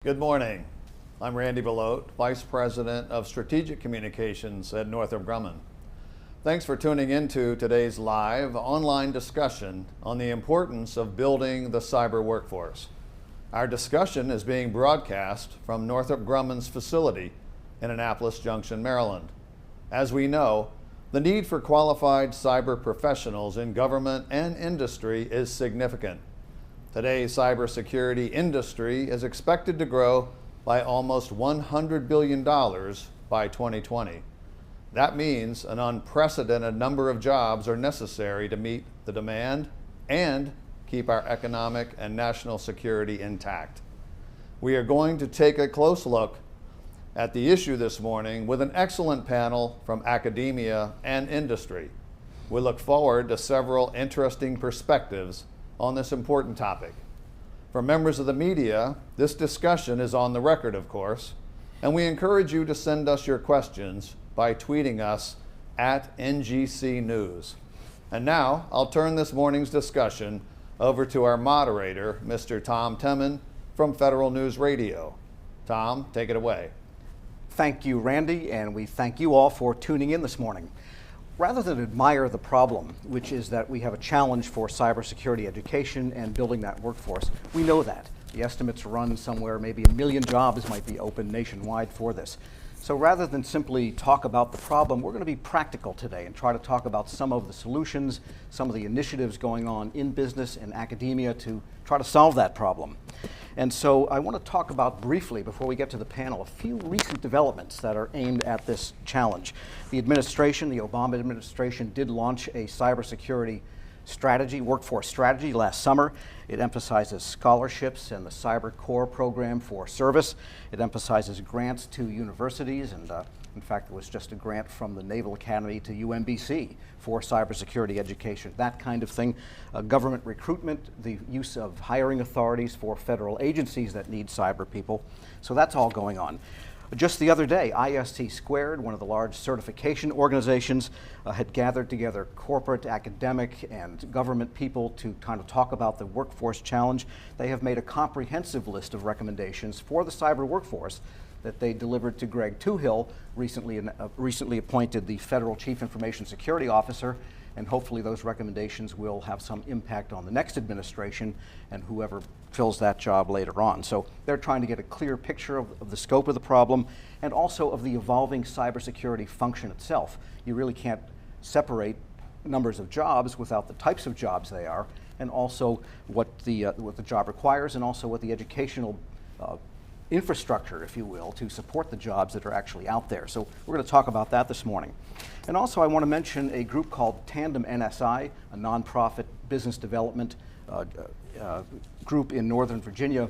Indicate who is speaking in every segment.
Speaker 1: Good morning. I'm Randy Belote, Vice President of Strategic Communications at Northrop Grumman. Thanks for tuning into today's live online discussion on the importance of building the cyber workforce. Our discussion is being broadcast from Northrop Grumman's facility in Annapolis Junction, Maryland. As we know, the need for qualified cyber professionals in government and industry is significant. Today's cybersecurity industry is expected to grow by almost $100 billion by 2020. That means an unprecedented number of jobs are necessary to meet the demand and keep our economic and national security intact. We are going to take a close look at the issue this morning with an excellent panel from academia and industry. We look forward to several interesting perspectives on this important topic. For members of the media, this discussion is on the record, of course, and we encourage you to send us your questions by tweeting us at NGC News. And now, I'll turn this morning's discussion over to our moderator, Mr. Tom Temin from Federal News Radio. Tom, take it away.
Speaker 2: Thank you, Randy, and we thank you all for tuning in this morning. Rather than admire the problem, which is that we have a challenge for cybersecurity education and building that workforce, we know that. The estimates run somewhere, maybe 1 million jobs might be open nationwide for this. So rather than simply talk about the problem, we're going to be practical today and try to talk about some of the solutions, some of the initiatives going on in business and academia to try to solve that problem. And so I want to talk about briefly, before we get to the panel, a few recent developments that are aimed at this challenge. The administration, the Obama administration, did launch a cybersecurity strategy, workforce strategy last summer. It emphasizes scholarships and the Cyber Core program for service. It emphasizes grants to universities, and in fact, it was just a grant from the Naval Academy to UMBC for cybersecurity education, that kind of thing. Government recruitment, the use of hiring authorities for federal agencies that need cyber people. So that's all going on. Just the other day, ISC Squared, one of the large certification organizations, had gathered together corporate, academic, and government people to kind of talk about the workforce challenge. They have made a comprehensive list of recommendations for the cyber workforce that they delivered to Greg Toohill, recently appointed the Federal Chief Information Security Officer, and hopefully those recommendations will have some impact on the next administration and whoever fills that job later on. So they're trying to get a clear picture of the scope of the problem and also of the evolving cybersecurity function itself. You really can't separate numbers of jobs without the types of jobs they are, and also what the job requires, and also what the educational infrastructure, if you will, to support the jobs that are actually out there. So we're going to talk about that this morning. And also I want to mention a group called Tandem NSI, a nonprofit business development group in Northern Virginia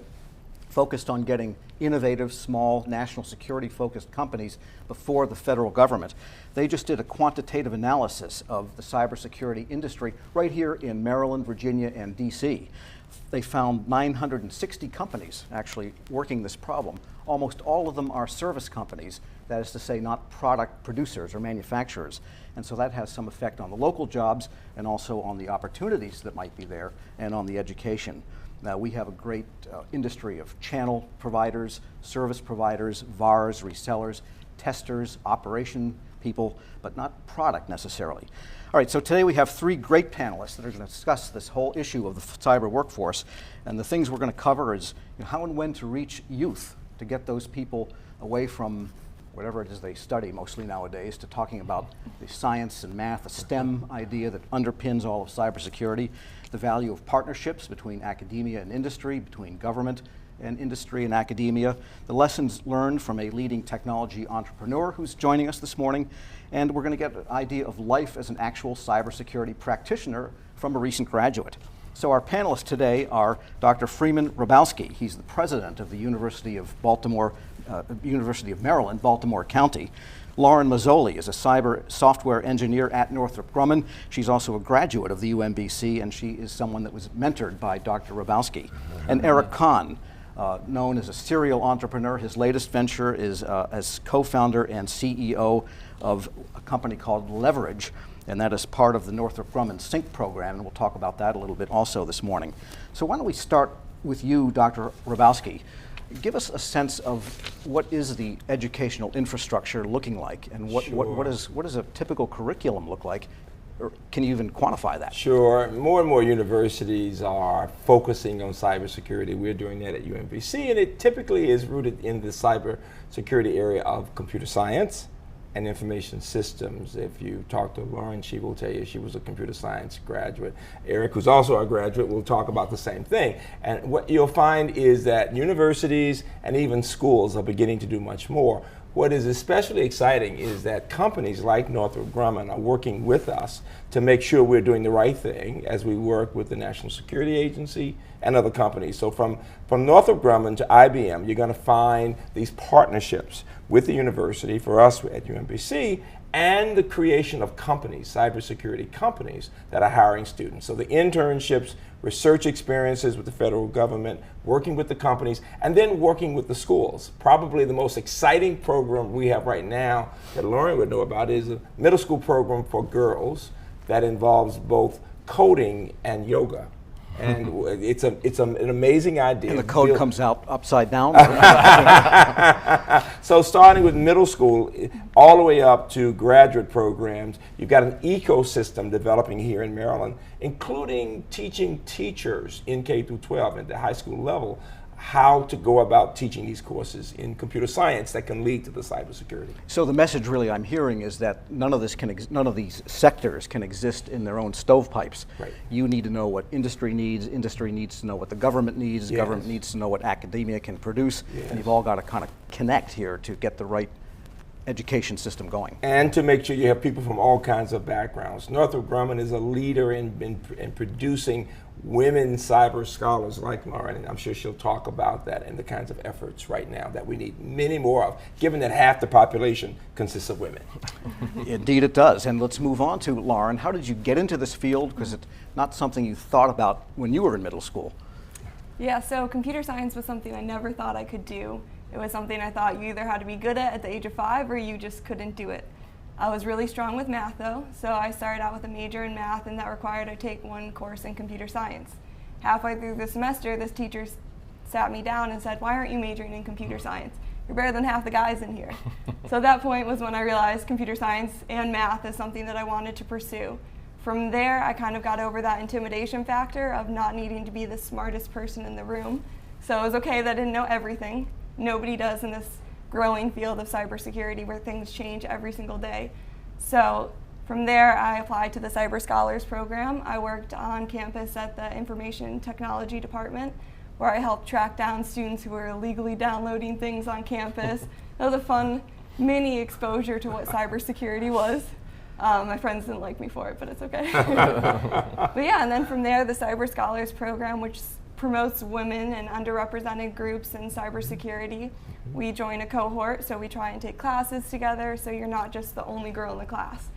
Speaker 2: focused on getting innovative, small, national security-focused companies before the federal government. They just did a quantitative analysis of the cybersecurity industry right here in Maryland, Virginia, and DC. They found 960 companies actually working this problem. Almost all of them are service companies, that is to say, not product producers or manufacturers. And so that has some effect on the local jobs and also on the opportunities that might be there and on the education. Now, we have a great industry of channel providers, service providers, VARs, resellers, testers, operation people, but not product necessarily. All right, so today we have 3 great panelists that are going to discuss this whole issue of the cyber workforce. And the things we're going to cover is how and when to reach youth, to get those people away from whatever it is they study mostly nowadays, to talking about the science and math, the STEM idea that underpins all of cybersecurity, the value of partnerships between academia and industry, between government and industry and academia, the lessons learned from a leading technology entrepreneur who's joining us this morning, and we're going to get an idea of life as an actual cybersecurity practitioner from a recent graduate. So our panelists today are Dr. Freeman Hrabowski. He's the president of the University of Maryland, Baltimore County. Lauren Mazzoli is a cyber software engineer at Northrop Grumman. She's also a graduate of the UMBC, and she is someone that was mentored by Dr. Hrabowski. And Eric Conn, known as a serial entrepreneur. His latest venture is as co-founder and CEO of a company called Leverege, and that is part of the Northrop Grumman Sync program, and we'll talk about that a little bit also this morning. So why don't we start with you, Dr. Hrabowski. Give us a sense of what is the educational infrastructure looking like, and what does a typical curriculum look like? Or can you even quantify that?
Speaker 3: Sure. More and more universities are focusing on cybersecurity. We're doing that at UMBC, and it typically is rooted in the cybersecurity area of computer science and information systems. If you talk to Lauren, she will tell you she was a computer science graduate. Eric, who's also a graduate, will talk about the same thing. And what you'll find is that universities and even schools are beginning to do much more. What is especially exciting is that companies like Northrop Grumman are working with us to make sure we're doing the right thing as we work with the National Security Agency and other companies. So from Northrop Grumman to IBM, you're going to find these partnerships with the university, for us at UMBC, and the creation of companies, cybersecurity companies, that are hiring students. So the internships, research experiences with the federal government, working with the companies, and then working with the schools. Probably the most exciting program we have right now that Lauren would know about is a middle school program for girls that involves both coding and yoga. And it's an amazing idea.
Speaker 2: And the code comes out upside down?
Speaker 3: So starting with middle school, all the way up to graduate programs, you've got an ecosystem developing here in Maryland, including teaching teachers in K through 12 at the high school level how to go about teaching these courses in computer science that can lead to the cybersecurity.
Speaker 2: So the message really I'm hearing is that none of these sectors can exist in their own stovepipes.
Speaker 3: Right.
Speaker 2: You need to know what industry needs to know what the government needs,
Speaker 3: Yes.
Speaker 2: government needs to know what academia can produce,
Speaker 3: Yes.
Speaker 2: and you've all got to kind of connect here to get the right education system going.
Speaker 3: And to make sure you have people from all kinds of backgrounds. Northrop Grumman is a leader in producing women cyber scholars like Lauren, and I'm sure she'll talk about that and the kinds of efforts right now that we need many more of, given that half the population consists of women.
Speaker 2: Indeed it does. And let's move on to Lauren. How did you get into this field? Because it's not something you thought about when you were in middle school.
Speaker 4: Yeah, so computer science was something I never thought I could do. It was something I thought you either had to be good at the age of 5 or you just couldn't do it. I was really strong with math though, so I started out with a major in math, and that required I take one course in computer science. Halfway through the semester, this teacher sat me down and said, "Why aren't you majoring in computer science? You're better than half the guys in here." So at that point was when I realized computer science and math is something that I wanted to pursue. From there, I kind of got over that intimidation factor of not needing to be the smartest person in the room. So it was okay that I didn't know everything. Nobody does in this growing field of cybersecurity where things change every single day. So from there, I applied to the Cyber Scholars Program. I worked on campus at the Information Technology Department, where I helped track down students who were illegally downloading things on campus. That was a fun mini exposure to what cybersecurity was. My friends didn't like me for it, but it's okay. But yeah, and then from there, the Cyber Scholars Program, which promotes women and underrepresented groups in cybersecurity. We join a cohort, so we try and take classes together, so you're not just the only girl in the class.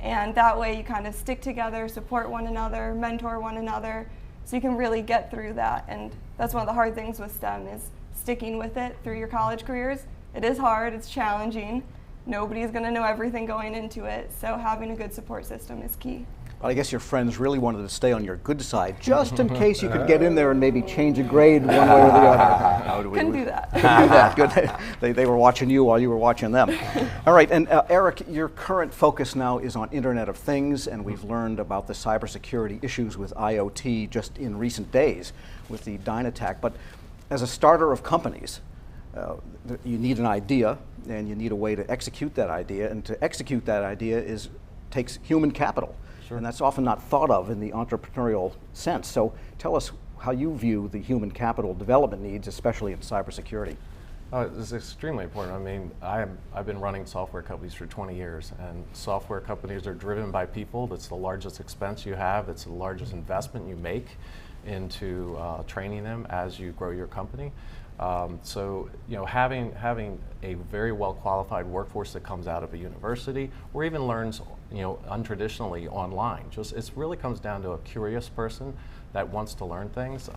Speaker 4: And that way you kind of stick together, support one another, mentor one another, so you can really get through that. And that's one of the hard things with STEM is sticking with it through your college careers. It is hard, it's challenging. Nobody's going to know everything going into it, so having a good support system is key.
Speaker 2: Well, I guess your friends really wanted to stay on your good side, just in case you could get in there and maybe change a grade one way or the other.
Speaker 4: Couldn't do that.
Speaker 2: Do that. Good. They were watching you while you were watching them. All right, and Eric, your current focus now is on Internet of Things, and we've learned about the cybersecurity issues with IoT just in recent days with the Dynattack. But as a starter of companies, you need an idea, and you need a way to execute that idea, and to execute that idea takes human capital. Sure. And that's often not thought of in the entrepreneurial sense. So tell us how you view the human capital development needs, especially in cybersecurity.
Speaker 5: It's extremely important. I mean, I've been running software companies for 20 years, and software companies are driven by people. That's the largest expense you have. It's the largest investment you make into training them as you grow your company. So, you know, having a very well qualified workforce that comes out of a university or even learns, you know, untraditionally online. It really comes down to a curious person that wants to learn things.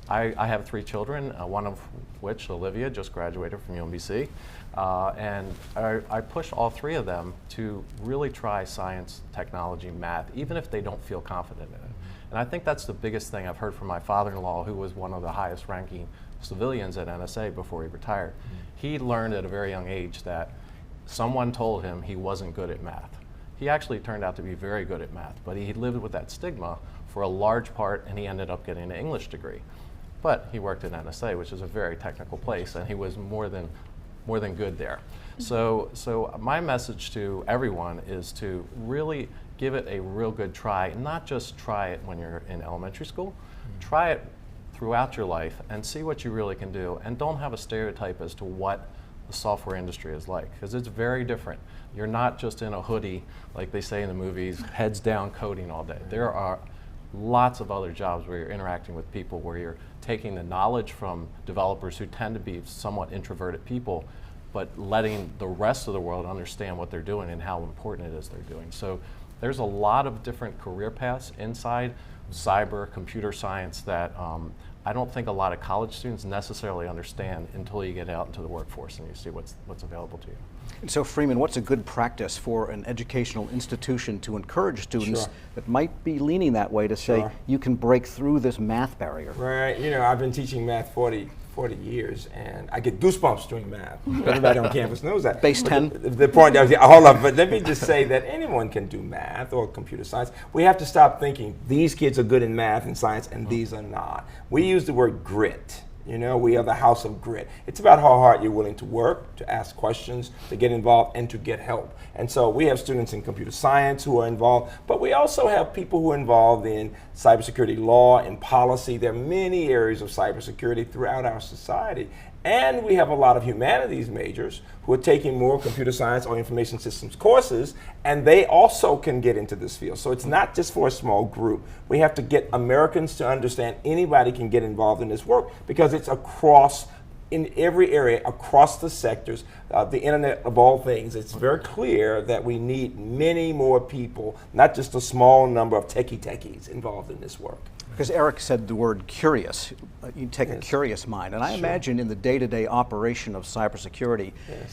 Speaker 5: I have 3 children, one of which, Olivia, just graduated from UMBC, and I push all 3 of them to really try science, technology, math, even if they don't feel confident in it. And I think that's the biggest thing I've heard from my father-in-law, who was one of the highest ranking civilians at NSA before he retired. He learned at a very young age that someone told him he wasn't good at math. He actually turned out to be very good at math, but he lived with that stigma for a large part, and he ended up getting an English degree. But he worked at NSA, which is a very technical place, and he was more than good there. So my message to everyone is to really give it a real good try, and not just try it when you're in elementary school. Try it throughout your life and see what you really can do, and don't have a stereotype as to what the software industry is like, because it's very different. You're not just in a hoodie, like they say in the movies, heads down coding all day. There are lots of other jobs where you're interacting with people, where you're taking the knowledge from developers who tend to be somewhat introverted people, but letting the rest of the world understand what they're doing and how important it is they're doing. So there's a lot of different career paths inside cyber, computer science that I don't think a lot of college students necessarily understand until you get out into the workforce and you see what's available to you.
Speaker 2: And so, Freeman, what's a good practice for an educational institution to encourage students
Speaker 3: Sure.
Speaker 2: that might be leaning that way to say,
Speaker 3: Sure.
Speaker 2: you can break through this math barrier?
Speaker 3: Right, I've been teaching math 40 years, and I get goosebumps doing math. Everybody on campus knows that.
Speaker 2: Base 10?
Speaker 3: The point, hold on, but let me just say that anyone can do math or computer science. We have to stop thinking these kids are good in math and science and these are not. We use the word grit. We are the house of grit. It's about how hard you're willing to work, to ask questions, to get involved, and to get help. And so we have students in computer science who are involved, but we also have people who are involved in cybersecurity law and policy. There are many areas of cybersecurity throughout our society. And we have a lot of humanities majors who are taking more computer science or information systems courses, and they also can get into this field. So it's not just for a small group. We have to get Americans to understand anybody can get involved in this work, because it's across, in every area, across the sectors, the internet of all things. It's very clear that we need many more people, not just a small number of techies involved in this work.
Speaker 2: Because Eric said the word curious. You take a curious mind. And I imagine in the day-to-day operation of cybersecurity,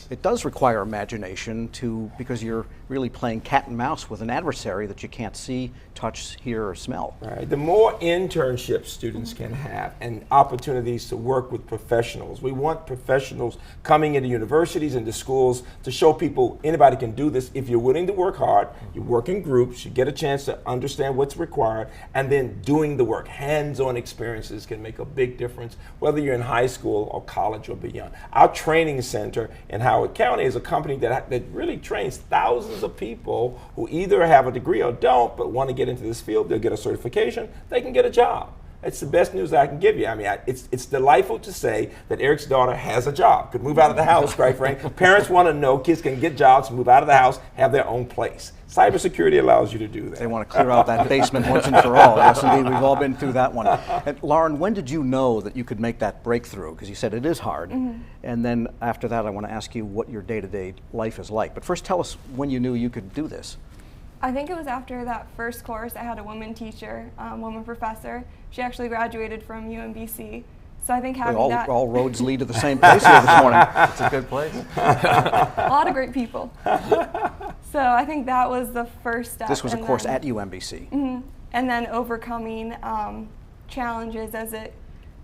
Speaker 2: it does require imagination because you're really playing cat and mouse with an adversary that you can't see, touch, hear, or smell.
Speaker 3: Right. The more internships students can have and opportunities to work with professionals. We want professionals coming into universities and to schools to show people anybody can do this. If you're willing to work hard, you work in groups, you get a chance to understand what's required, and then doing the work. Hands-on experiences can make a big difference, whether you're in high school or college or beyond. Our training center in Howard County is a company that really trains thousands of people who either have a degree or don't, but want to get into this field. They'll get a certification, they can get a job. It's the best news I can give you. I mean, it's delightful to say that Eric's daughter has a job, could move out of the house, quite frankly. Parents want to know kids can get jobs, move out of the house, have their own place. Cybersecurity allows you to do that.
Speaker 2: They want to clear out that basement once and for all. Yes, indeed, we've all been through that one. And Lauren, when did you know that you could make that breakthrough? Because you said it is hard. And then after that, I want to ask you what your day-to-day life is like. But first, tell us when you knew you could do this.
Speaker 4: I think it was after that first course. I had a woman teacher, woman professor. She actually graduated from UMBC. So I think having
Speaker 2: all roads lead to the same place here this morning.
Speaker 5: It's a good place.
Speaker 4: A lot of great people. So I think that was the first step.
Speaker 2: This was a course at UMBC.
Speaker 4: And then overcoming challenges as it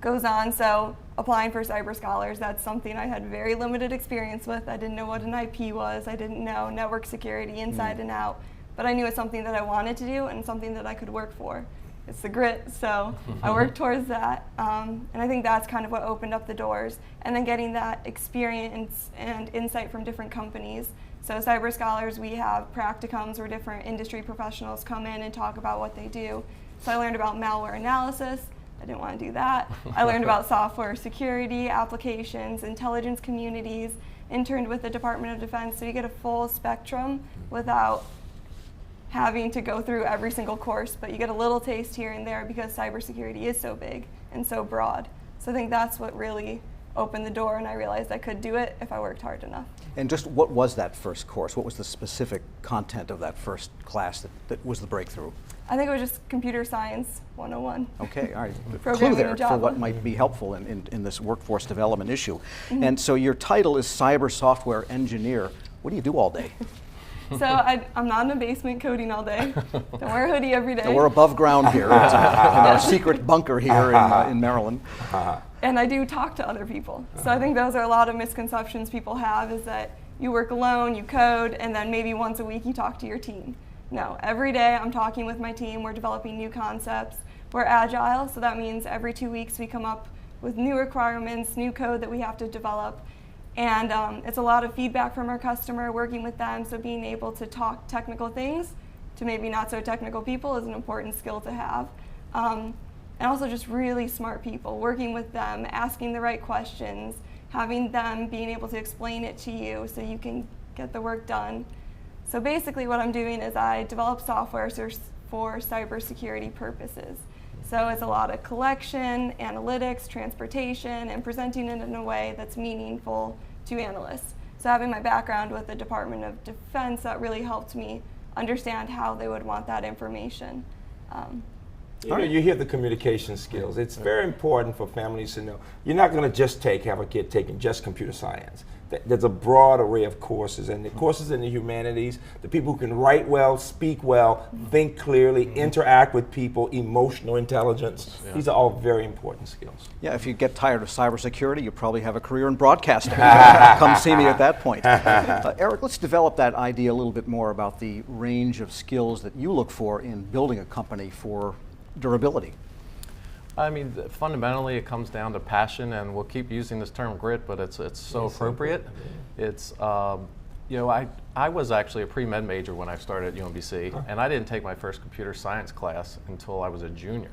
Speaker 4: goes on. So applying for Cyber Scholars, that's something I had very limited experience with. I didn't know what an IP was. I didn't know network security inside and out. But I knew it's something that I wanted to do and something that I could work for. It's the grit, so I worked towards that. And I think that's kind of what opened up the doors. And then getting that experience and insight from different companies. So Cyber Scholars, we have practicums where different industry professionals come in and talk about what they do. So I learned about malware analysis. I didn't want to do that. I learned about software security, applications, intelligence communities, interned with the Department of Defense. So you get a full spectrum without having to go through every single course, but you get a little taste here and there because cybersecurity is so big and so broad. So I think that's what really opened the door, and I realized I could do it if I worked hard enough.
Speaker 2: And just what was that first course? What was the specific content of that first class that was the breakthrough?
Speaker 4: I think it was just computer science 101.
Speaker 2: Okay, all right. Clue
Speaker 4: Programming
Speaker 2: there
Speaker 4: and
Speaker 2: for
Speaker 4: Java.
Speaker 2: what might be helpful in this workforce development issue. And so your title is Cyber Software Engineer. What do you do all day?
Speaker 4: So I'm not in a basement coding all day. Don't wear a hoodie every day.
Speaker 2: So we're above ground here in our secret bunker here in Maryland.
Speaker 4: And I do talk to other people. So I think those are a lot of misconceptions people have, is that you work alone, you code, and then maybe once a week you talk to your team. No, every day I'm talking with my team, we're developing new concepts, we're agile, so that means every 2 weeks we come up with new requirements, new code that we have to develop. And it's a lot of feedback from our customer, working with them, so being able to talk technical things to maybe not so technical people is an important skill to have. And also just really smart people, working with them, asking the right questions, having them being able to explain it to you so you can get the work done. So basically what I'm doing is I develop software for cybersecurity purposes. So it's a lot of collection, analytics, transportation, and presenting it in a way that's meaningful to analysts. So having my background with the Department of Defense, that really helped me understand how they would want that information.
Speaker 3: You know, you hear the communication skills. It's very important for families to know. You're not going to just have a kid taking just computer science. There's a broad array of courses, and the courses in the humanities, the people who can write well, speak well, think clearly, interact with people, emotional intelligence. These are all very important skills.
Speaker 2: Yeah, if you get tired of cybersecurity, you probably have a career in broadcasting. Come see me at that point. Eric, let's develop that idea a little bit more about the range of skills that you look for in building a company for durability.
Speaker 5: I mean, fundamentally, it comes down to passion, and we'll keep using this term grit, but it's so appropriate. It's, you know, I was actually a pre-med major when I started at UMBC, and I didn't take my first computer science class until I was a junior.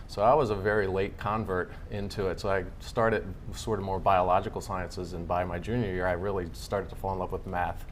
Speaker 5: So I was a very late convert into it. So I started sort of more biological sciences, and by my junior year, I really started to fall in love with math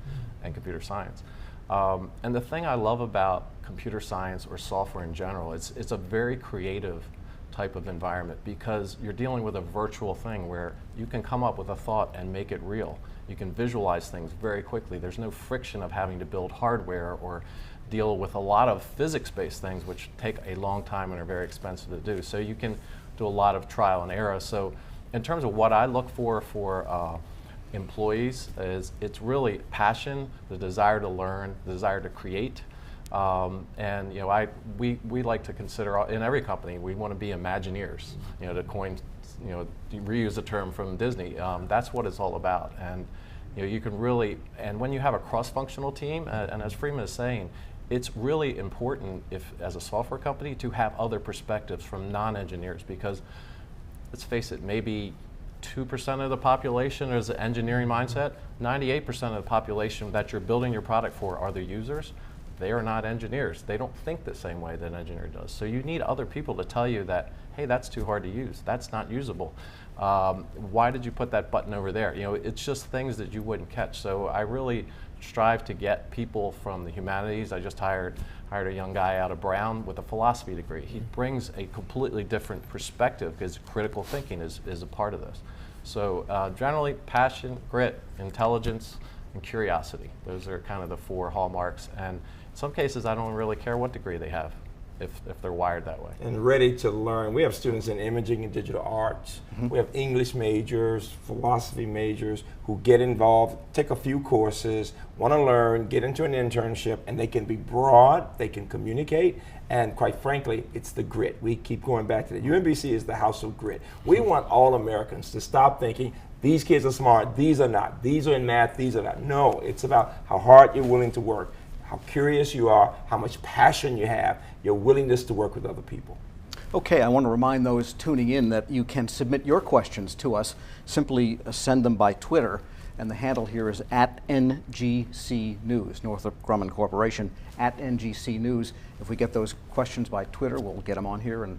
Speaker 5: and computer science. And the thing I love about computer science or software in general, it's a very creative type of environment, because you're dealing with a virtual thing where you can come up with a thought and make it real. You can visualize things very quickly. There's no friction of having to build hardware or deal with a lot of physics-based things which take a long time and are very expensive to do. So you can do a lot of trial and error. So in terms of what I look for employees, is it's really passion, the desire to learn, the desire to create. And you know, we like to consider, in every company, we want to be Imagineers. You know, to coin, you know, reuse a term from Disney. That's what it's all about. And you know, you can really, and when you have a cross-functional team, and as Freeman is saying, it's really important, as a software company, to have other perspectives from non-engineers, because let's face it, maybe 2% of the population is an engineering mindset. 98% of the population that you're building your product for are the users. They are not engineers. They don't think the same way that an engineer does. So you need other people to tell you that, hey, that's too hard to use. That's not usable. Why did you put that button over there? You know, it's just things that you wouldn't catch. So I really strive to get people from the humanities. I just hired a young guy out of Brown with a philosophy degree. He brings a completely different perspective, because critical thinking is a part of this. So generally, passion, grit, intelligence, and curiosity. Those are kind of the 4 hallmarks. And in some cases, I don't really care what degree they have, if they're wired that way.
Speaker 3: And ready to learn. We have students in imaging and digital arts. We have English majors, philosophy majors who get involved, take a few courses, want to learn, get into an internship, and they can be broad, they can communicate, and quite frankly, it's the grit. We keep going back to that. UMBC is the house of grit. We want all Americans to stop thinking, these kids are smart, these are not. These are in math, these are not. No, it's about how hard you're willing to work, how curious you are, how much passion you have, your willingness to work with other people.
Speaker 2: Okay, I want to remind those tuning in that you can submit your questions to us. Simply send them by Twitter, and the handle here is @NGC News, Northrop Grumman Corporation, @NGC News. If we get those questions by Twitter, we'll get them on here, and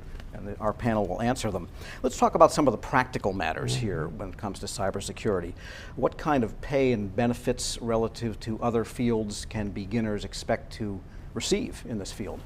Speaker 2: our panel will answer them. Let's talk about some of the practical matters here when it comes to cybersecurity. What kind of pay and benefits relative to other fields can beginners expect to receive in this field?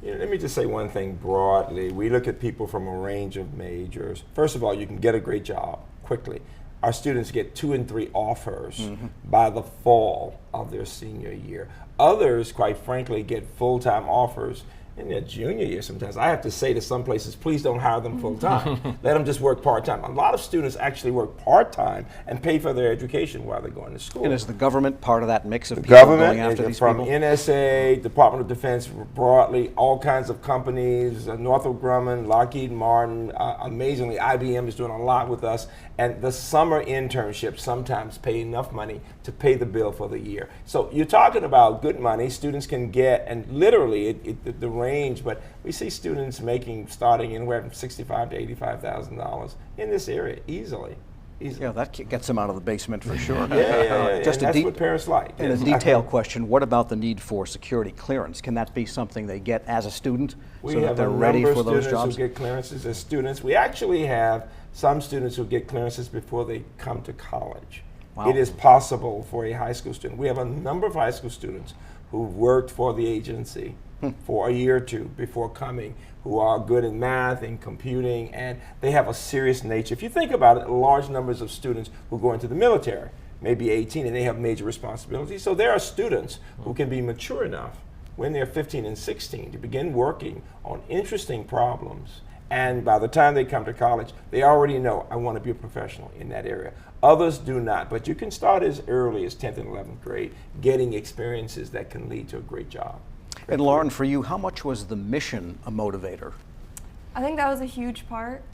Speaker 3: You know, let me just say one thing broadly. We look at people from a range of majors. First of all, you can get a great job quickly. Our students get 2 and 3 offers by the fall of their senior year. Others, quite frankly, get full-time offers in their junior year sometimes. I have to say to some places, please don't hire them full time. Let them just work part time. A lot of students actually work part time and pay for their education while they're going to school.
Speaker 2: And is the government part of that mix of
Speaker 3: The
Speaker 2: people
Speaker 3: government,
Speaker 2: going after these
Speaker 3: from
Speaker 2: people?
Speaker 3: NSA, Department of Defense broadly, all kinds of companies, Northrop Grumman, Lockheed Martin, amazingly IBM is doing a lot with us, and the summer internships sometimes pay enough money to pay the bill for the year. So you're talking about good money students can get, and literally the range, but we see students starting anywhere from $65,000 to $85,000 in this area easily.
Speaker 2: Yeah, that gets them out of the basement for sure.
Speaker 3: Yeah.
Speaker 2: Just
Speaker 3: and that's what parents like.
Speaker 2: And a detailed question, what about the need for security clearance? Can that be something they get as a student
Speaker 3: We
Speaker 2: so that
Speaker 3: have
Speaker 2: they're
Speaker 3: a
Speaker 2: ready
Speaker 3: number
Speaker 2: for
Speaker 3: of
Speaker 2: those
Speaker 3: students
Speaker 2: jobs?
Speaker 3: who get clearances as students. We actually have some students who get clearances before they come to college.
Speaker 2: Wow.
Speaker 3: It is possible for a high school student. We have a number of high school students who worked for the agency for a year or two before coming, who are good in math and computing, and they have a serious nature. If you think about it, large numbers of students who go into the military, maybe 18, and they have major responsibilities. So there are students who can be mature enough when they're 15 and 16 to begin working on interesting problems. And by the time they come to college, they already know, I want to be a professional in that area. Others do not, but you can start as early as 10th and 11th grade, getting experiences that can lead to a great job.
Speaker 2: And Lauren, for you, how much was the mission a motivator?
Speaker 4: I think that was a huge part.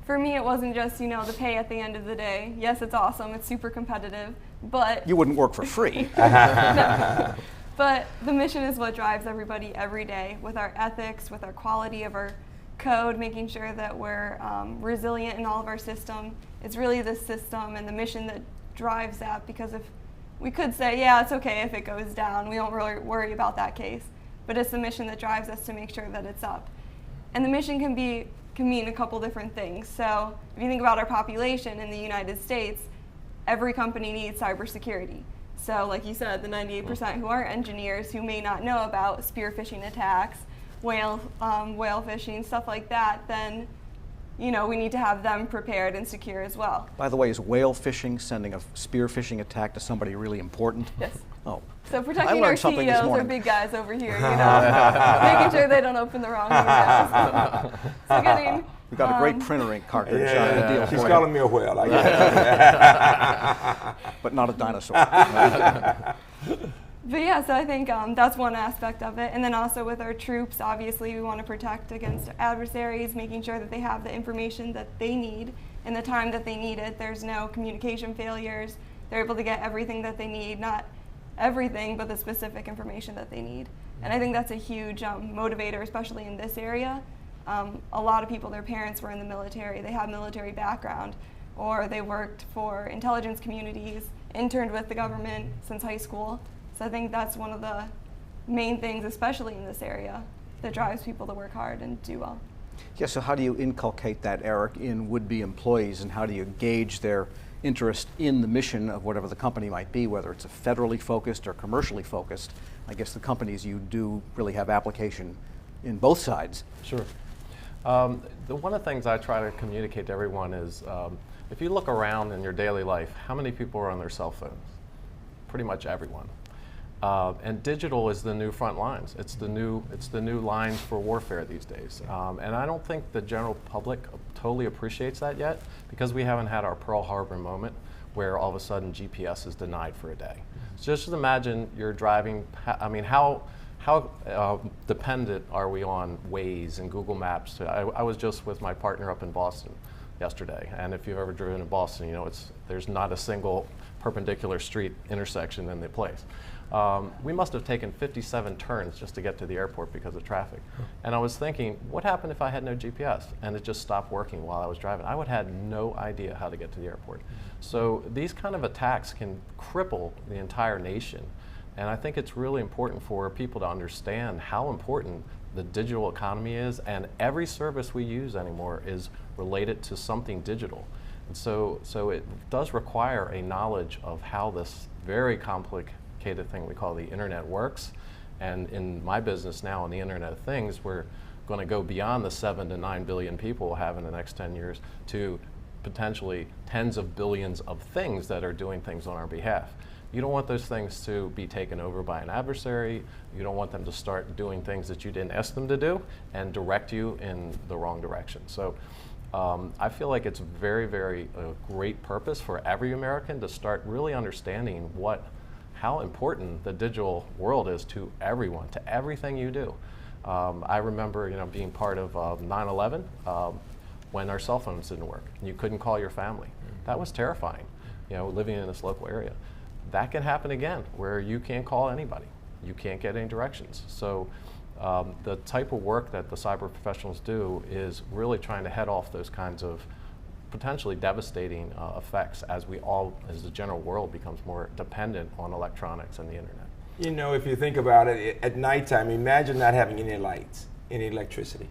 Speaker 4: For me, it wasn't just, the pay at the end of the day. Yes, it's awesome, it's super competitive, but...
Speaker 2: You wouldn't work for free.
Speaker 4: No. But the mission is what drives everybody every day, with our ethics, with our quality of our code, making sure that we're resilient in all of our system. It's really the system and the mission that drives that, because if we could say, yeah, it's okay if it goes down, we don't really worry about that case, but it's the mission that drives us to make sure that it's up. And the mission can mean a couple different things. So if you think about our population in the United States, every company needs cybersecurity. So like you said, the 98% who are engineers who may not know about spear phishing attacks, whale phishing, stuff like that, then we need to have them prepared and secure as well.
Speaker 2: By the way, is whale fishing, sending a spear phishing attack to somebody, really important?
Speaker 4: Yes.
Speaker 2: Oh.
Speaker 4: So protecting our
Speaker 2: something this
Speaker 4: CEOs, our
Speaker 2: morning.
Speaker 4: big guys over here, making sure they don't open the wrong emails. So getting...
Speaker 2: We've got a great printer ink cartridge.
Speaker 3: Yeah,
Speaker 2: deal
Speaker 3: she's
Speaker 2: for
Speaker 3: calling
Speaker 2: you.
Speaker 3: me a whale. I guess.
Speaker 2: But not a dinosaur.
Speaker 4: But yeah, so I think that's one aspect of it. And then also with our troops, obviously we want to protect against adversaries, making sure that they have the information that they need in the time that they need it. There's no communication failures. They're able to get everything that they need, not everything, but the specific information that they need. And I think that's a huge motivator, especially in this area. A lot of people, their parents were in the military, they have military background, or they worked for intelligence communities, interned with the government since high school. So I think that's one of the main things, especially in this area, that drives people to work hard and do well.
Speaker 2: Yeah, so how do you inculcate that, Eric, in would-be employees, and how do you gauge their interest in the mission of whatever the company might be, whether it's a federally focused or commercially focused? I guess the companies you do really have application in both sides.
Speaker 5: Sure. One of the things I try to communicate to everyone is, if you look around in your daily life, how many people are on their cell phones? Pretty much everyone. And digital is the new front lines. It's the new lines for warfare these days. And I don't think the general public totally appreciates that yet, because we haven't had our Pearl Harbor moment where all of a sudden GPS is denied for a day. So just imagine you're driving, how dependent are we on Waze and Google Maps? I was just with my partner up in Boston yesterday, and if you've ever driven in Boston, there's not a single perpendicular street intersection in the place. We must have taken 57 turns just to get to the airport because of traffic. And I was thinking, what happened if I had no GPS and it just stopped working while I was driving? I would have had no idea how to get to the airport. So these kind of attacks can cripple the entire nation. And I think it's really important for people to understand how important the digital economy is, and every service we use anymore is related to something digital. And so it does require a knowledge of how this very complicated thing we call the internet works. And in my business now, in the Internet of Things, we're going to go beyond the 7 to 9 billion people we'll have in the next 10 years to potentially tens of billions of things that are doing things on our behalf. You don't want those things to be taken over by an adversary. You don't want them to start doing things that you didn't ask them to do and direct you in the wrong direction. So I feel like it's very, very great purpose for every American to start really understanding how important the digital world is to everyone, to everything you do. I remember, being part of 9/11 when our cell phones didn't work and you couldn't call your family. That was terrifying, living in this local area. That can happen again, where you can't call anybody. You can't get any directions. So the type of work that the cyber professionals do is really trying to head off those kinds of potentially devastating effects as the general world becomes more dependent on electronics and the internet.
Speaker 3: If you think about it, at nighttime, imagine not having any lights, any electricity,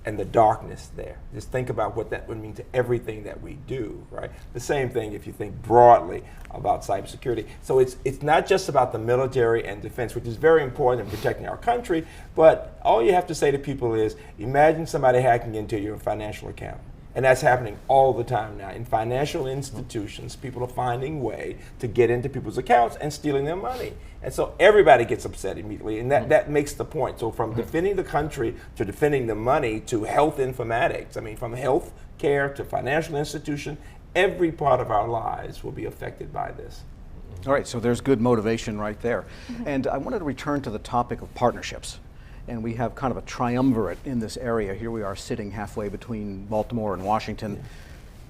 Speaker 3: and the darkness there. Just think about what that would mean to everything that we do, right? The same thing if you think broadly about cybersecurity. So it's not just about the military and defense, which is very important in protecting our country, but all you have to say to people is, imagine somebody hacking into your financial account. And that's happening all the time now. In financial institutions, people are finding a way to get into people's accounts and stealing their money. And so everybody gets upset immediately, and that makes the point. So from defending the country to defending the money to health informatics, from health care to financial institution, every part of our lives will be affected by this.
Speaker 2: All right, so there's good motivation right there. And I wanted to return to the topic of partnerships. And we have kind of a triumvirate in this area. Here we are sitting halfway between Baltimore and Washington,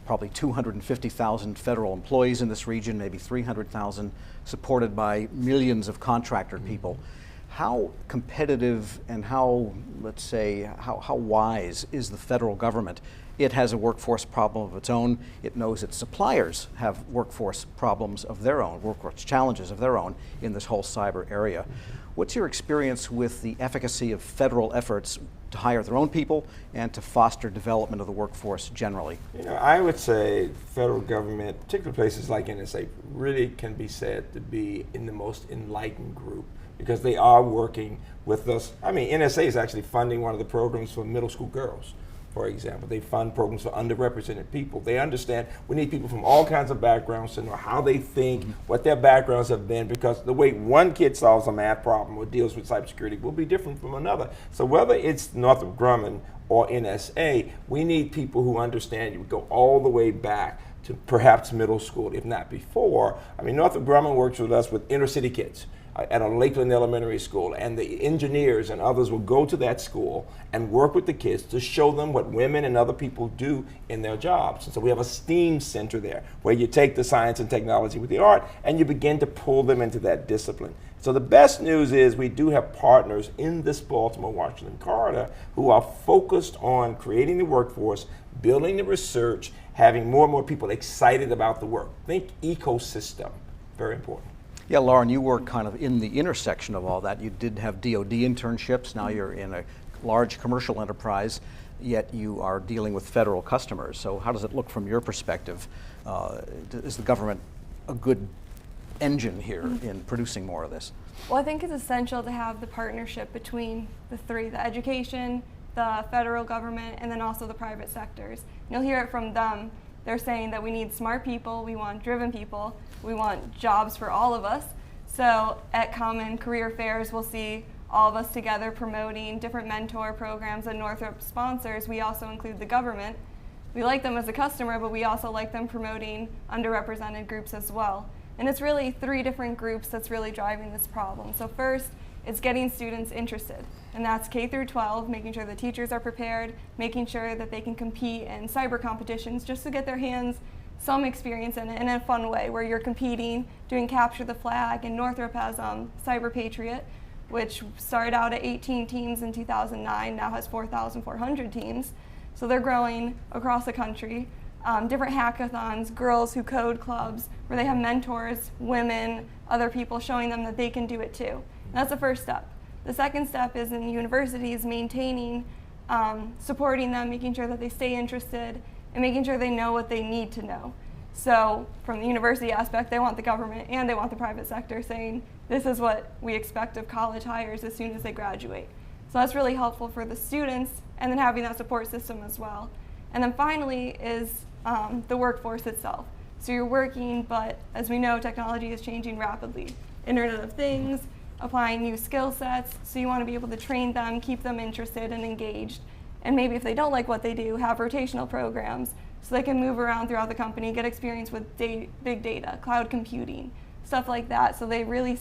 Speaker 2: probably 250,000 federal employees in this region, maybe 300,000, supported by millions of contractor people. How competitive and how wise is the federal government? It has a workforce problem of its own. It knows its suppliers have workforce problems of their own, workforce challenges of their own in this whole cyber area. What's your experience with the efficacy of federal efforts to hire their own people and to foster development of the workforce generally?
Speaker 3: I would say federal government, particularly places like NSA, really can be said to be in the most enlightened group because they are working with us. NSA is actually funding one of the programs for middle school girls. For example, they fund programs for underrepresented people. They understand we need people from all kinds of backgrounds to know how they think, what their backgrounds have been, because the way one kid solves a math problem or deals with cybersecurity will be different from another. So whether it's Northrop Grumman or NSA, we need people who understand you go all the way back to perhaps middle school, if not before. Northrop Grumman works with us with inner city kids at a Lakeland Elementary School, and the engineers and others will go to that school and work with the kids to show them what women and other people do in their jobs. And so we have a STEAM center there where you take the science and technology with the art and you begin to pull them into that discipline. So the best news is we do have partners in this Baltimore-Washington corridor who are focused on creating the workforce, building the research, having more and more people excited about the work. Think ecosystem, very important.
Speaker 2: Yeah, Lauren, you work kind of in the intersection of all that. You did have DoD internships, now you're in a large commercial enterprise, yet you are dealing with federal customers. So how does it look from your perspective? Is the government a good engine here in producing more of this?
Speaker 4: Well, I think it's essential to have the partnership between the three, the education, the federal government, and then also the private sectors. You'll hear it from them. They're saying that we need smart people, we want driven people, we want jobs for all of us. So at Common Career Fairs, we'll see all of us together promoting different mentor programs that Northrop sponsors. We also include the government. We like them as a customer, but we also like them promoting underrepresented groups as well. And it's really three different groups that's really driving this problem. So first, it's getting students interested, and that's K through 12, making sure the teachers are prepared, making sure that they can compete in cyber competitions just to get their hands some experience in it in a fun way where you're competing, doing capture the flag, and Northrop has Cyber Patriot, which started out at 18 teams in 2009, now has 4,400 teams. So they're growing across the country. Different hackathons, girls who code clubs, where they have mentors, women, other people showing them that they can do it too. And that's the first step. The second step is in universities maintaining, supporting them, making sure that they stay interested, and making sure they know what they need to know. So from the university aspect, they want the government and they want the private sector saying, this is what we expect of college hires as soon as they graduate. So that's really helpful for the students, and then having that support system as well. And then finally is the workforce itself. So you're working, but as we know, technology is changing rapidly. Internet of Things, applying new skill sets, so you want to be able to train them, keep them interested and engaged, and maybe if they don't like what they do, have rotational programs so they can move around throughout the company, get experience with big data, cloud computing, stuff like that, so they really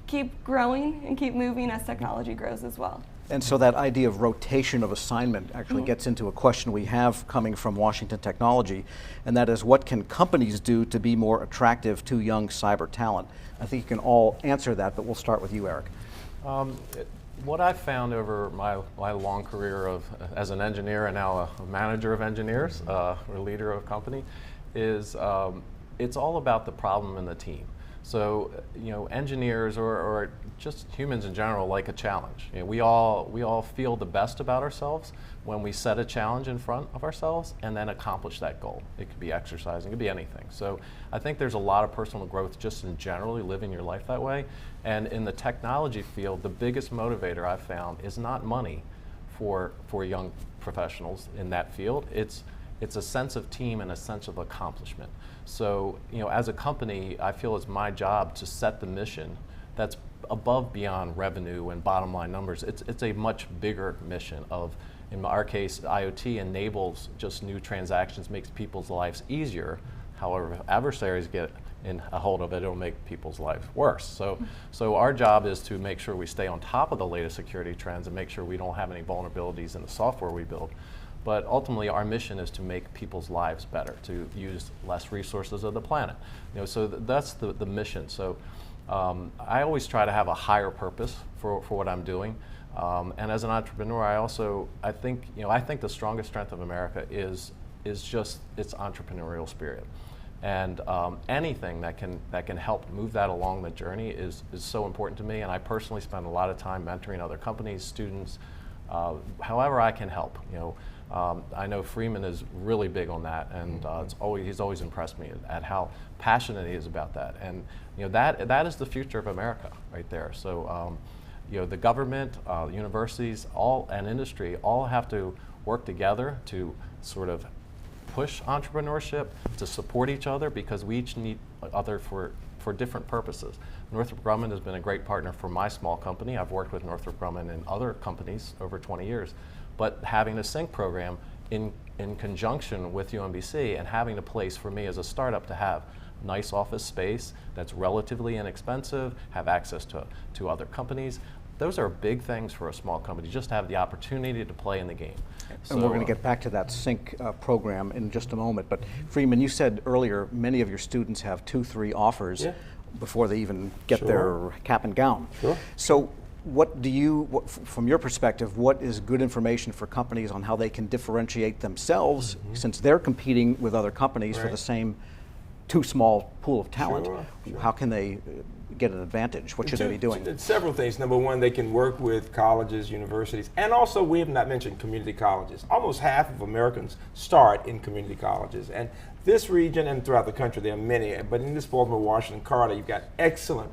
Speaker 4: keep growing and keep moving as technology grows as well.
Speaker 2: And so that idea of rotation of assignment actually gets into a question we have coming from Washington Technology, and that is, what can companies do to be more attractive to young cyber talent? I think you can all answer that, but we'll start with you, Eric.
Speaker 5: What I've found over my long career as an engineer and now a manager of engineers, or leader of a company, is it's all about the problem in the team. So, engineers or just humans in general like a challenge. We all feel the best about ourselves when we set a challenge in front of ourselves and then accomplish that goal. It could be exercising, it could be anything. So I think there's a lot of personal growth just in generally living your life that way. And in the technology field, the biggest motivator I've found is not money for young professionals in that field. It's a sense of team and a sense of accomplishment. So, as a company, I feel it's my job to set the mission that's above beyond revenue and bottom line numbers. It's a much bigger mission of, in our case, IoT enables just new transactions, makes people's lives easier. However, if adversaries get in a hold of it, it'll make people's lives worse. So our job is to make sure we stay on top of the latest security trends and make sure we don't have any vulnerabilities in the software we build. But ultimately, our mission is to make people's lives better, to use less resources of the planet. So that's the mission. So I always try to have a higher purpose for what I'm doing. And as an entrepreneur, I think the strongest strength of America is just its entrepreneurial spirit. And anything that can help move that along the journey is so important to me. And I personally spend a lot of time mentoring other companies, students, however I can help. I know Freeman is really big on that, and he's always impressed me at how passionate he is about that. And that is the future of America right there. So the government, universities, and industry all have to work together to sort of push entrepreneurship, to support each other, because we each need other for different purposes. Northrop Grumman has been a great partner for my small company. I've worked with Northrop Grumman and other companies over 20 years. But having the SYNC program in conjunction with UMBC and having a place for me as a startup to have nice office space that's relatively inexpensive, have access to other companies, those are big things for a small company, just to have the opportunity to play in the game.
Speaker 2: And we're going to get back to that SYNC program in just a moment. But Freeman, you said earlier many of your students have 2-3 offers before they even get their cap and gown.
Speaker 3: Sure.
Speaker 2: So from your perspective, what is good information for companies on how they can differentiate themselves, since they're competing with other companies for the same too small pool of talent? Sure. How can they get an advantage? What should they be doing?
Speaker 3: Several things. Number one, they can work with colleges, universities, and also we have not mentioned community colleges. Almost half of Americans start in community colleges. And this region and throughout the country, there are many, but in this Baltimore, Washington corridor, you've got excellent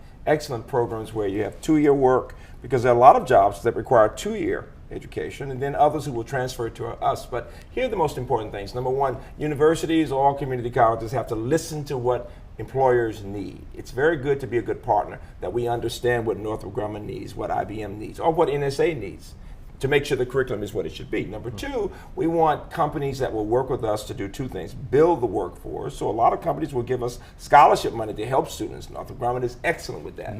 Speaker 3: programs where you have 2-year work, because there are a lot of jobs that require 2-year education, and then others who will transfer to us. But here are the most important things. Number one, universities, all community colleges have to listen to what employers need. It's very good to be a good partner, that we understand what Northrop Grumman needs, what IBM needs, or what NSA needs, to make sure the curriculum is what it should be. Number two, we want companies that will work with us to do 2 things. Build the workforce. So a lot of companies will give us scholarship money to help students. Northrop Grumman is excellent with that.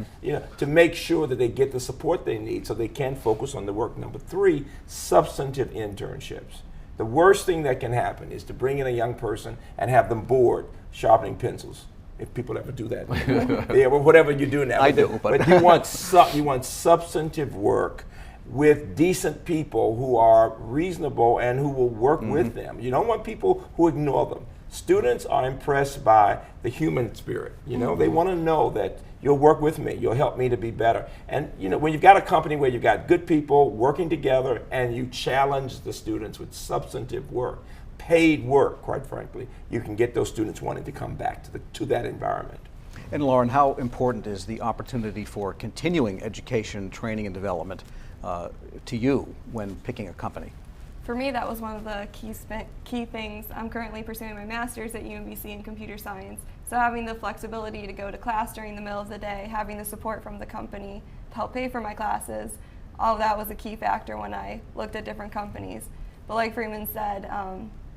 Speaker 3: To make sure that they get the support they need so they can focus on the work. Number 3, substantive internships. The worst thing that can happen is to bring in a young person and have them bored sharpening pencils. If people ever do that. Well, whatever you do now.
Speaker 2: I do.
Speaker 3: But you want substantive work with decent people who are reasonable and who will work with them. You don't want people who ignore them. Students are impressed by the human spirit. They want to know that you'll work with me, you'll help me to be better. And when you've got a company where you've got good people working together and you challenge the students with substantive work, paid work, quite frankly, you can get those students wanting to come back to that environment.
Speaker 2: And Lauren, how important is the opportunity for continuing education, training, and development to you when picking a company?
Speaker 4: For me, that was one of the key things. I'm currently pursuing my master's at UMBC in computer science. So having the flexibility to go to class during the middle of the day, having the support from the company to help pay for my classes, all of that was a key factor when I looked at different companies. But like Freeman said,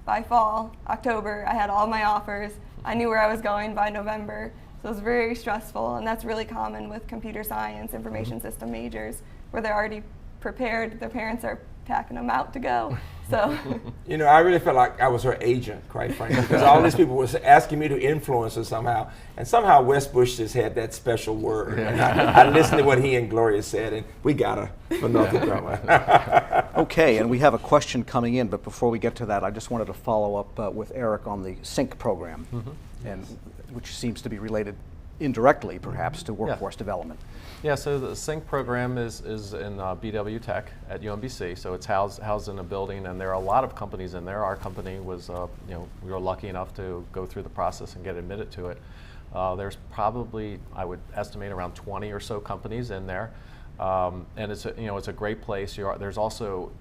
Speaker 4: by fall, October, I had all my offers. I knew where I was going by November. So it was very stressful, and that's really common with computer science, information system majors, where they're already prepared. Their parents are packing them out to go. So,
Speaker 3: you know, I really felt like I was her agent, quite frankly, because all these people were asking me to influence her somehow, and somehow West Bush just had that special word. And I listened to what he and Gloria said, and we got her for Northrop Grumman.
Speaker 2: Okay, and we have a question coming in, but before we get to that, I just wanted to follow up with Eric on the SYNC program, and which seems to be related indirectly, perhaps, to workforce development.
Speaker 5: Yeah, so the SYNC program is in BW Tech at UMBC, so it's housed in a building, and there are a lot of companies in there. Our company was, we were lucky enough to go through the process and get admitted to it. There's probably, I would estimate, around 20 or so companies in there, and it's a great place. There's also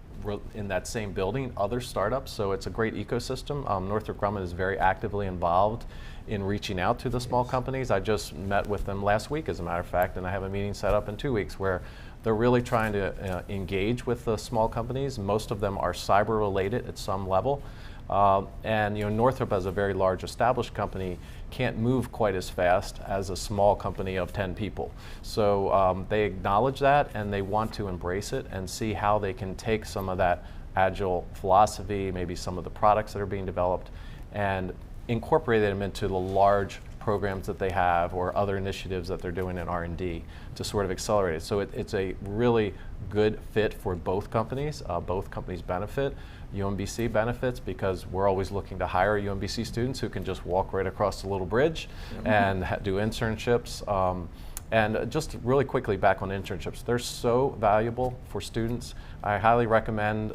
Speaker 5: in that same building other startups, so it's a great ecosystem. Northrop Grumman is very actively involved in reaching out to the small companies. I just met with them last week, as a matter of fact, and I have a meeting set up in 2 weeks where they're really trying to engage with the small companies. Most of them are cyber related at some level. And Northrop, as a very large established company, can't move quite as fast as a small company of 10 people. So they acknowledge that, and they want to embrace it and see how they can take some of that agile philosophy, maybe some of the products that are being developed, and incorporate them into the large programs that they have or other initiatives that they're doing in R&D to sort of accelerate it. So it's a really good fit for both companies. Both companies benefit. UMBC benefits because we're always looking to hire UMBC students who can just walk right across the little bridge and do internships. And just really quickly back on internships, they're so valuable for students. I highly recommend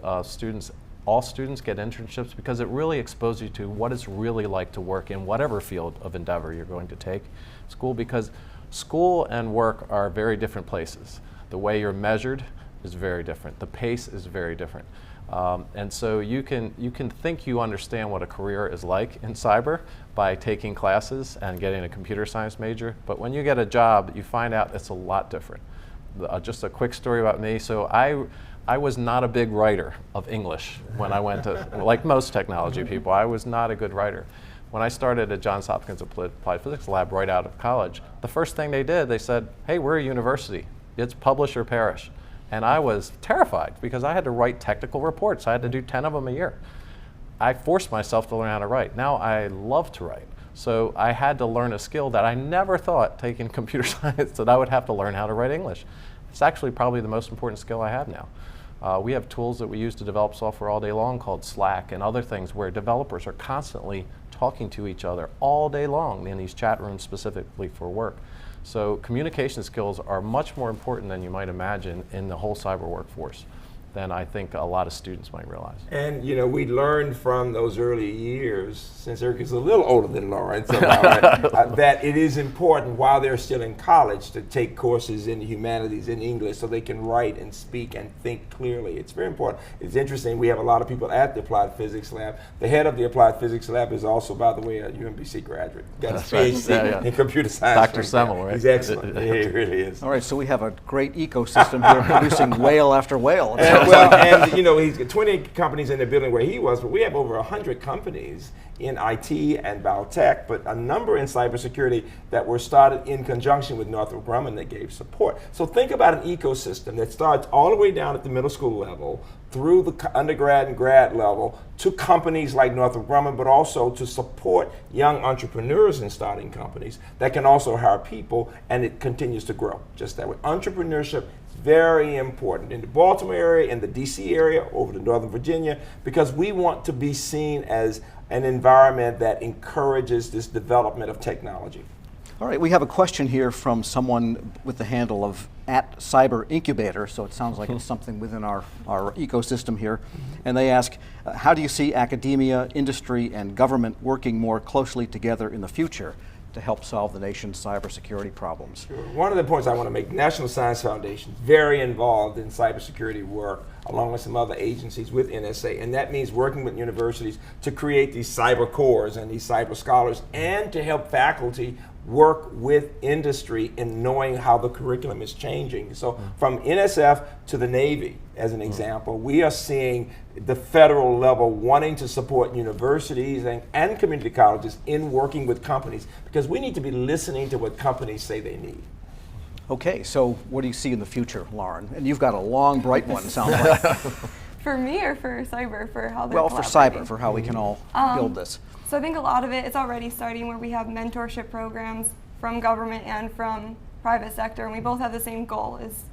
Speaker 5: all students get internships because it really exposes you to what it's really like to work in whatever field of endeavor you're going to take school, because school and work are very different places. The way you're measured is very different. The pace is very different. And so you can think you understand what a career is like in cyber by taking classes and getting a computer science major, but when you get a job, you find out it's a lot different. Just a quick story about me. So I was not a big writer of English when I went to, like most technology people, I was not a good writer. When I started at Johns Hopkins Applied Physics Lab right out of college, the first thing they did, they said, hey, we're a university. It's publish or perish. And I was terrified because I had to write technical reports. I had to do 10 of them a year. I forced myself to learn how to write. Now I love to write. So I had to learn a skill that I never thought, taking computer science, that I would have to learn how to write English. It's actually probably the most important skill I have now. We have tools that we use to develop software all day long called Slack and other things where developers are constantly talking to each other all day long in these chat rooms specifically for work. So communication skills are much more important than you might imagine in the whole cyber workforce than I think a lot of students might realize.
Speaker 3: And we learned from those early years, since Eric is a little older than Lauren, somehow, that it is important while they're still in college to take courses in the humanities in English so they can write and speak and think clearly. It's very important. It's interesting, we have a lot of people at the Applied Physics Lab. The head of the Applied Physics Lab is also, by the way, a UMBC graduate. Got his PhD in computer science.
Speaker 5: Dr. Semmel, right?
Speaker 3: He's excellent. Yeah, he really is.
Speaker 2: All right, so we have a great ecosystem here producing whale after whale.
Speaker 3: Well, and he's got 20 companies in the building where he was, but we have over 100 companies in IT and biotech, but a number in cybersecurity that were started in conjunction with Northrop Grumman that gave support. So think about an ecosystem that starts all the way down at the middle school level, through the undergrad and grad level, to companies like Northrop Grumman, but also to support young entrepreneurs in starting companies that can also hire people, and it continues to grow just that way. Entrepreneurship is very important in the Baltimore area, in the DC area, over to Northern Virginia, because we want to be seen as an environment that encourages this development of technology.
Speaker 2: All right, we have a question here from someone with the handle of @CyberIncubator, so it sounds like it's something within our ecosystem here. And they ask, how do you see academia, industry, and government working more closely together in the future? to help solve the nation's cybersecurity problems?
Speaker 3: One of the points I want to make, National Science Foundation, very involved in cybersecurity work, along with some other agencies with NSA, and that means working with universities to create these cyber cores and these cyber scholars, and to help faculty work with industry in knowing how the curriculum is changing. So from NSF to the Navy, as an example, we are seeing the federal level wanting to support universities and community colleges in working with companies, because we need to be listening to what companies say they need.
Speaker 2: Okay, so what do you see in the future, Lauren? And you've got a long, bright one, sounds like.
Speaker 4: For me or for cyber, for how they're
Speaker 2: Well, for
Speaker 4: collaborating?
Speaker 2: cyber, for how we can all build this.
Speaker 4: So I think a lot of it is already starting where we have mentorship programs from government and from private sector, and we both have the same goal, is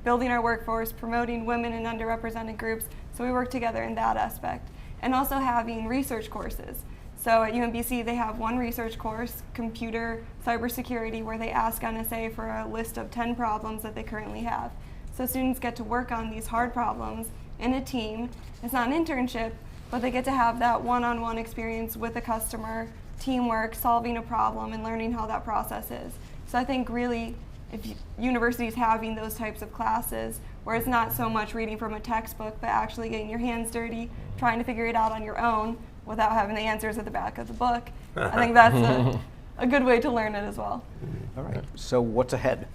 Speaker 4: building our workforce, promoting women and underrepresented groups, so we work together in that aspect. And also having research courses. So at UMBC they have one research course, computer cybersecurity, where they ask NSA for a list of 10 problems that they currently have. So students get to work on these hard problems in a team. It's not an internship, but they get to have that one-on-one experience with a customer, teamwork, solving a problem, and learning how that process is. So I think really, if universities having those types of classes, where it's not so much reading from a textbook, but actually getting your hands dirty, trying to figure it out on your own without having the answers at the back of the book, I think that's a good way to learn it as well.
Speaker 2: All right, so what's ahead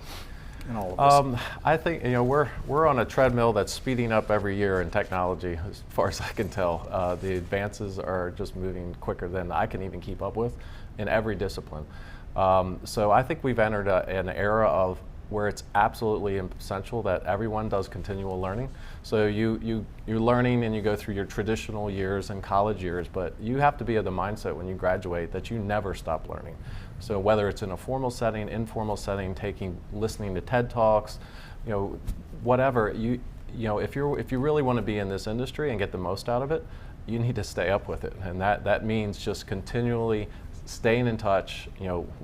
Speaker 2: in all of this?
Speaker 5: I think we're on a treadmill that's speeding up every year in technology, as far as I can tell. The advances are just moving quicker than I can even keep up with in every discipline. So I think we've entered an era of where it's absolutely essential that everyone does continual learning. So you're learning and you go through your traditional years and college years, but you have to be of the mindset when you graduate that you never stop learning. So whether it's in a formal setting, informal setting, listening to TED Talks, whatever, if you really want to be in this industry and get the most out of it, you need to stay up with it. And that means just continually staying in touch,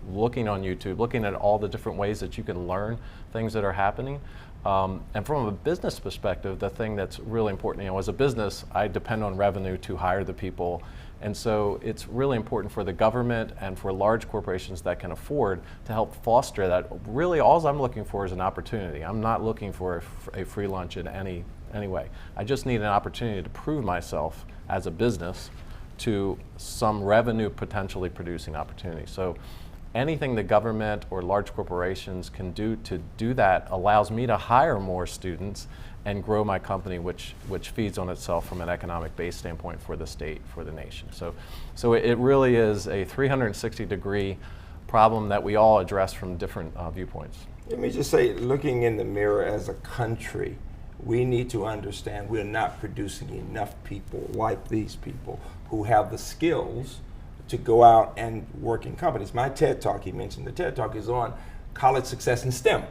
Speaker 5: looking on YouTube, looking at all the different ways that you can learn things that are happening. And from a business perspective, the thing that's really important, as a business, I depend on revenue to hire the people. And so it's really important for the government and for large corporations that can afford to help foster that. Really, all I'm looking for is an opportunity. I'm not looking for a free lunch in any way. I just need an opportunity to prove myself as a business to some revenue potentially producing opportunity. So anything the government or large corporations can do to do that allows me to hire more students and grow my company, which feeds on itself from an economic base standpoint for the state, for the nation. So it really is a 360-degree problem that we all address from different viewpoints.
Speaker 3: Let me just say, looking in the mirror as a country, we need to understand we're not producing enough people like these people who have the skills to go out and work in companies. My TED Talk, he mentioned the TED Talk, is on college success in STEM.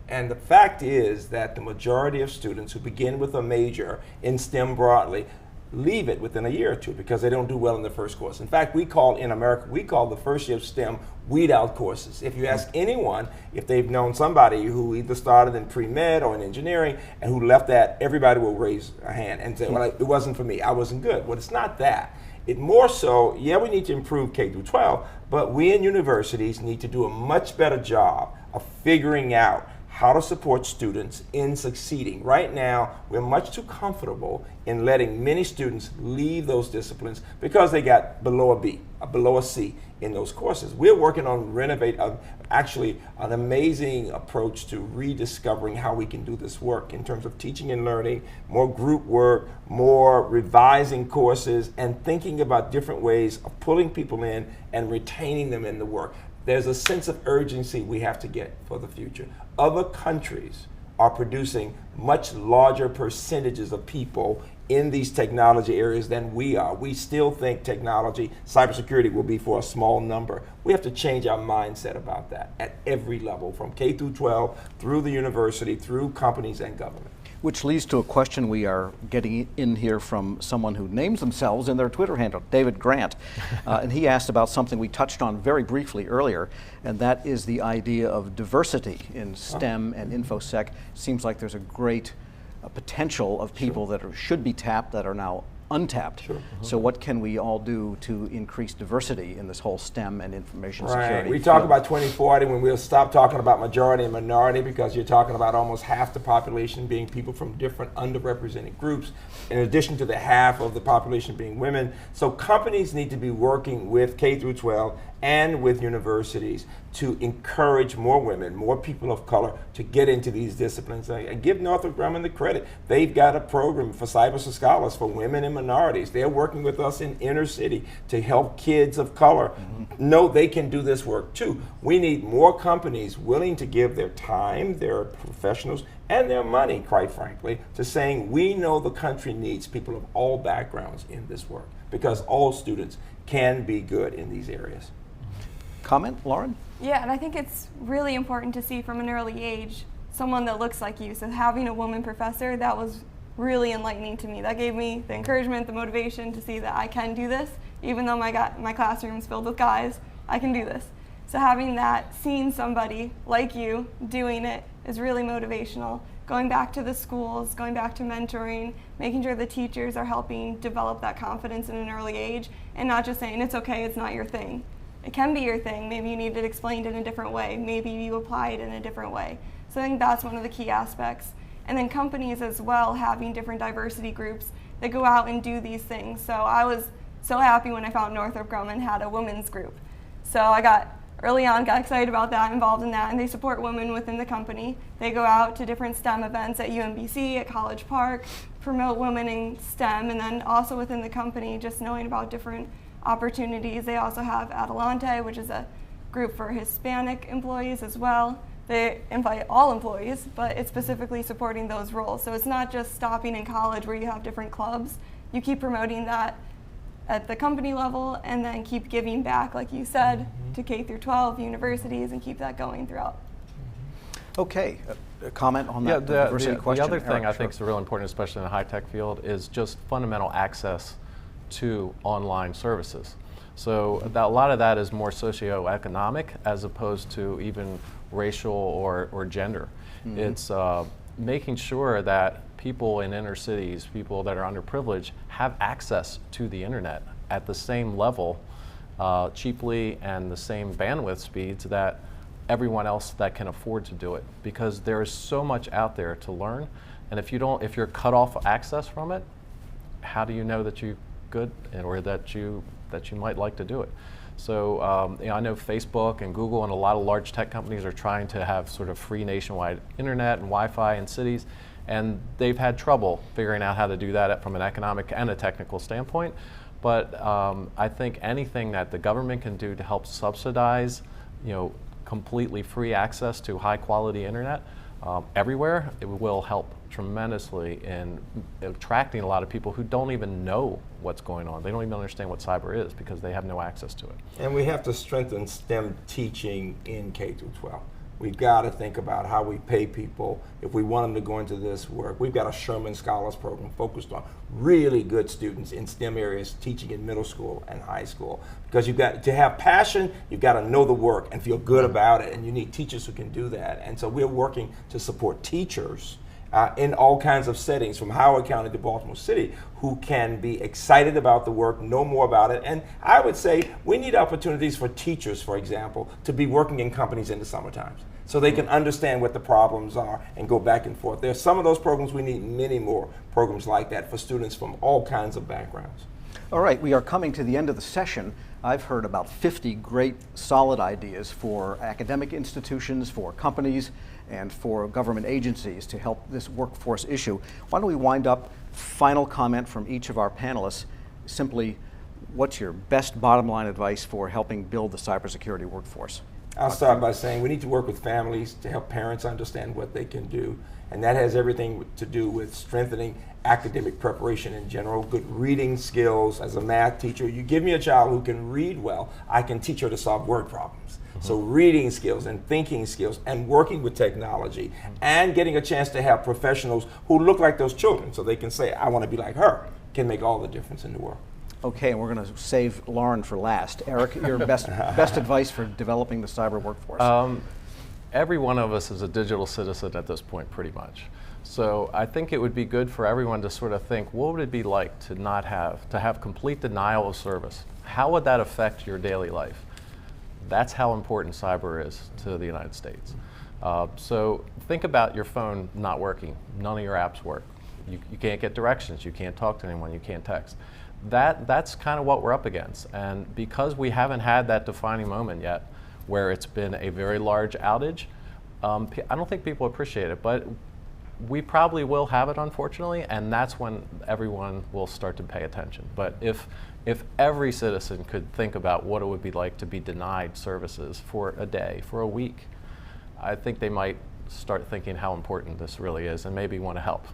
Speaker 3: And the fact is that the majority of students who begin with a major in STEM broadly leave it within a year or two because they don't do well in the first course. In fact, in America, we call the first year of STEM weed out courses. If you ask anyone if they've known somebody who either started in pre-med or in engineering and who left that, everybody will raise a hand and say, well, it wasn't for me, I wasn't good. Well, it's not that. It more so, yeah, we need to improve K through 12, but we in universities need to do a much better job of figuring out how to support students in succeeding. Right now, we're much too comfortable in letting many students leave those disciplines because they got below a B, below a C in those courses. We're working on actually an amazing approach to rediscovering how we can do this work in terms of teaching and learning, more group work, more revising courses, and thinking about different ways of pulling people in and retaining them in the work. There's a sense of urgency we have to get for the future. Other countries are producing much larger percentages of people in these technology areas than we are. We still think technology, cybersecurity will be for a small number. We have to change our mindset about that at every level, from K through 12, through the university, through companies and government.
Speaker 2: Which leads to a question we are getting in here from someone who names themselves in their Twitter handle, David Grant. And he asked about something we touched on very briefly earlier, and that is the idea of diversity in STEM and InfoSec. Seems like there's a great potential of people that should be tapped that are now untapped.
Speaker 3: Sure.
Speaker 2: So what can we all do to increase diversity in this whole STEM and information security?
Speaker 3: We talk
Speaker 2: field?
Speaker 3: about 2040 when we'll stop talking about majority and minority, because you're talking about almost half the population being people from different underrepresented groups, in addition to the half of the population being women. So companies need to be working with K through 12 and with universities to encourage more women, more people of color to get into these disciplines. I give Northrop Grumman the credit. They've got a program for cyber scholars for women and minorities. They're working with us in inner city to help kids of color know they can do this work too. We need more companies willing to give their time, their professionals, and their money, quite frankly, to saying we know the country needs people of all backgrounds in this work, because all students can be good in these areas.
Speaker 2: Comment, Lauren?
Speaker 4: Yeah, and I think it's really important to see from an early age someone that looks like you. So having a woman professor, that was really enlightening to me. That gave me the encouragement, the motivation to see that I can do this. Even though my classroom's filled with guys, I can do this. So having that, seeing somebody like you doing it is really motivational. Going back to the schools, going back to mentoring, making sure the teachers are helping develop that confidence in an early age, and not just saying, it's okay, it's not your thing. It can be your thing. Maybe you need it explained in a different way. Maybe you apply it in a different way. So I think that's one of the key aspects. And then companies as well, having different diversity groups that go out and do these things. So I was so happy when I found Northrop Grumman had a women's group. So I got excited about that, involved in that, and they support women within the company. They go out to different STEM events at UMBC, at College Park, promote women in STEM, and then also within the company, just knowing about different opportunities. They also have Adelante, which is a group for Hispanic employees as well. They invite all employees, but it's specifically supporting those roles. So it's not just stopping in college where you have different clubs. You keep promoting that at the company level, and then keep giving back, like you said, to K through 12 universities, and keep that going throughout.
Speaker 2: Okay, a comment on that diversity question?
Speaker 5: The other thing
Speaker 2: Eric,
Speaker 5: I think is real important, especially in the high-tech field, is just fundamental access to online services. So a lot of that is more socioeconomic as opposed to even racial or gender. It's making sure that people in inner cities, people that are underprivileged, have access to the internet at the same level, cheaply, and the same bandwidth speeds that everyone else that can afford to do it. Because there is so much out there to learn, and if you're cut off access from it, how do you know that you good or that you might like to do it? So I know Facebook and Google and a lot of large tech companies are trying to have sort of free nationwide internet and Wi-Fi in cities, and they've had trouble figuring out how to do that from an economic and a technical standpoint. But I think anything that the government can do to help subsidize, completely free access to high quality internet everywhere, it will help tremendously in attracting a lot of people who don't even know what's going on. They don't even understand what cyber is because they have no access to it.
Speaker 3: And we have to strengthen STEM teaching in K through 12. We've got to think about how we pay people if we want them to go into this work. We've got a Sherman Scholars Program focused on really good students in STEM areas teaching in middle school and high school. Because you've got to have passion, you've got to know the work and feel good about it, and you need teachers who can do that. And so we're working to support teachers in all kinds of settings, from Howard County to Baltimore City, who can be excited about the work, know more about it. And I would say we need opportunities for teachers, for example, to be working in companies in the summer times, so they can understand what the problems are and go back and forth. There's some of those programs, we need many more programs like that for students from all kinds of backgrounds.
Speaker 2: All right, we are coming to the end of the session. I've heard about 50 great solid ideas for academic institutions, for companies, and for government agencies to help this workforce issue. Why don't we wind up, final comment from each of our panelists, simply, what's your best bottom line advice for helping build the cybersecurity workforce?
Speaker 3: I'll start by saying we need to work with families to help parents understand what they can do. And that has everything to do with strengthening academic preparation in general, good reading skills. As a math teacher, you give me a child who can read well, I can teach her to solve word problems. So reading skills and thinking skills and working with technology and getting a chance to have professionals who look like those children so they can say, I want to be like her, can make all the difference in the world.
Speaker 2: Okay, and we're going to save Lauren for last. Eric, your best advice for developing the cyber workforce?
Speaker 5: Every one of us is a digital citizen at this point, pretty much. So I think it would be good for everyone to sort of think, what would it be like to not have, to have complete denial of service? How would that affect your daily life? That's how important cyber is to the United States. So think about your phone not working. None of your apps work. You can't get directions. You can't talk to anyone. You can't text. That's kind of what we're up against. And because we haven't had that defining moment yet where it's been a very large outage, I don't think people appreciate it. But we probably will have it, unfortunately, and that's when everyone will start to pay attention. But if every citizen could think about what it would be like to be denied services for a day, for a week, I think they might start thinking how important this really is and maybe want to help.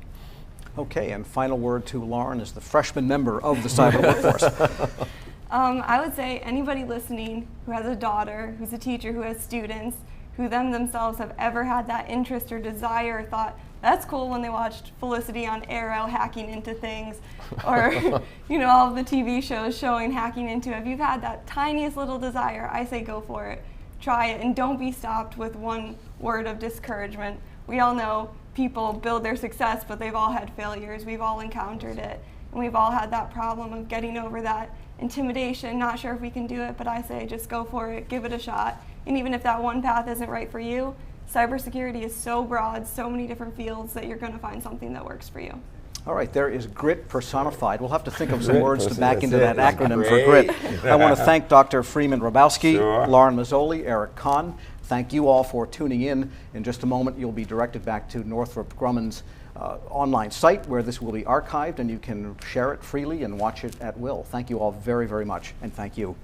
Speaker 2: Okay, and final word to Lauren as the freshman member of the cyber workforce.
Speaker 4: I would say anybody listening who has a daughter, who's a teacher, who has students, who themselves have ever had that interest or desire, or thought, that's cool, when they watched Felicity on Arrow hacking into things, or all of the TV shows showing hacking into it. If you've had that tiniest little desire, I say go for it. Try it, and don't be stopped with one word of discouragement. We all know people build their success, but they've all had failures. We've all encountered it, and we've all had that problem of getting over that intimidation, not sure if we can do it, but I say just go for it, give it a shot. And even if that one path isn't right for you, cybersecurity is so broad, so many different fields, that you're going to find something that works for you.
Speaker 2: All right, there is grit personified. We'll have to think of some words to back into that acronym for grit. I want to thank Dr. Freeman Hrabowski, Lauren Mazzoli, Eric Conn. Thank you all for tuning in. In just a moment, you'll be directed back to Northrop Grumman's online site, where this will be archived, and you can share it freely and watch it at will. Thank you all very, very much, and thank you.